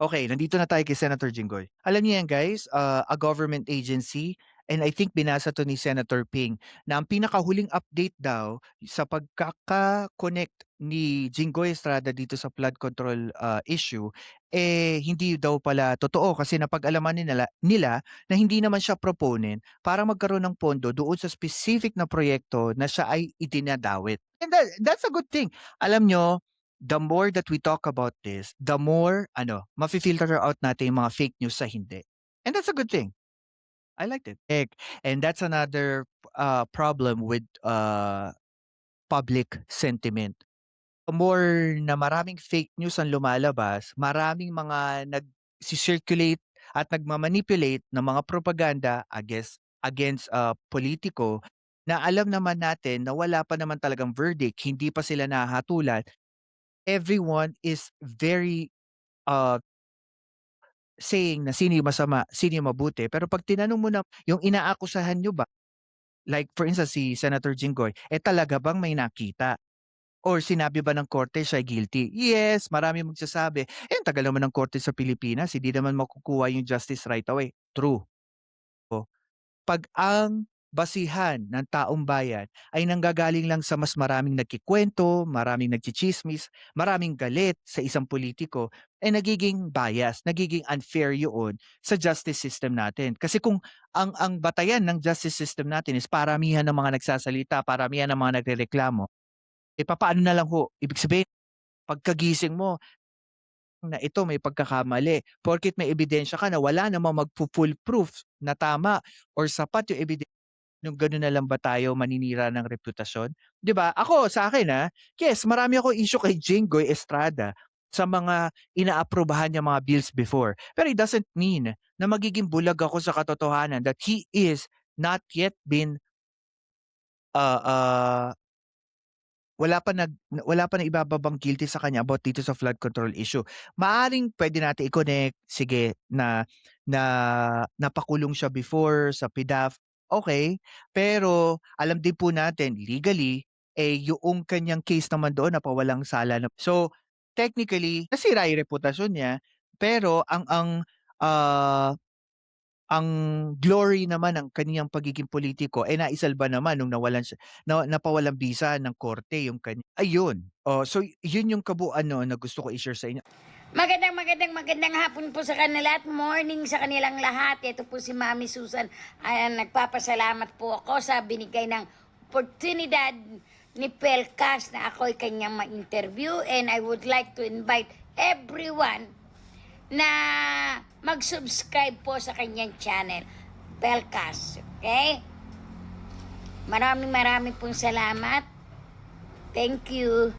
Okay, nandito na tayo kay Senator Jinggoy. Alam niyo yan guys, a government agency and I think binasa 'to ni Senator Ping na ang pinakahuling update daw sa pagkaka-connect ni Jinggoy Estrada dito sa flood control, issue, hindi daw pala totoo kasi napag-alaman nila na hindi naman siya proponent para magkaroon ng pondo doon sa specific na proyekto na siya ay idinadawit. And that's a good thing. Alam niyo, the more that we talk about this, the more mafi-filter out natin yung mga fake news sa hindi. And that's a good thing. I liked it. And that's another problem with public sentiment. The more na maraming fake news ang lumalabas, maraming mga nag-circulate at nagma-manipulate ng mga propaganda against politiko na alam naman natin na wala pa naman talagang verdict, hindi pa sila nahahatulan. Everyone is very uh, saying na sino yung masama, sino yung mabuti. Pero 'pag tinanong mo na yung inaakusahan niyo ba, like for instance si Senator Jinggoy, talaga bang may nakita or sinabi ba ng korte siya guilty? Yes, marami magsasabi, ang tagal naman ng korte sa Pilipinas, hindi naman makukuha yung justice right away. True. 'Pag ang basihan ng taong bayan ay nanggagaling lang sa mas maraming nagkikwento, maraming nagtsitsismis, maraming galit sa isang politiko, nagiging bias, nagiging unfair yun sa justice system natin. Kasi kung ang batayan ng justice system natin is paramihan ng mga nagsasalita, paramihan ng mga nagrereklamo, papaano na lang ho? Ibig sabihin, pagkagising mo na ito may pagkakamali, porket may ebidensya ka na wala namang magfu-full proof na tama or sapat yung ebidensya. Yung gano'n na lang ba tayo maninira ng reputasyon? 'Di ba? Ako sa akin, yes, marami akong issue kay Jinggoy Estrada sa mga inaaprubahan niyang mga bills before. Pero it doesn't mean na magiging bulag ako sa katotohanan that he is not yet been, uh, uh wala pa naibababang guilty sa kanya about dito sa flood control issue. Maaaring puwede natin i-connect, sige na napakulong siya before sa PDAF, okay. Pero alam din po natin legally, yoong kanyang case naman doon napawalang sala na, so technically nasira yung reputasyon niya, pero ah ang glory naman ng kaniyang pagiging politiko, naisalba naman nung napawalang bisa ng korte yung ayun. Oh, so yun yung kabuuan nun na gusto ko i-share sa inyo. Magandang hapon po sa kanila at morning sa kanilang lahat. Ito po si Mami Susan. Ayan, nagpapasalamat po ako sa binigay ng oportunidad ni Pelcas na ako'y kanyang ma-interview, and I would like to invite everyone na mag-subscribe po sa kanyang channel, Pelcas. Okay? Maraming pong salamat. Thank you.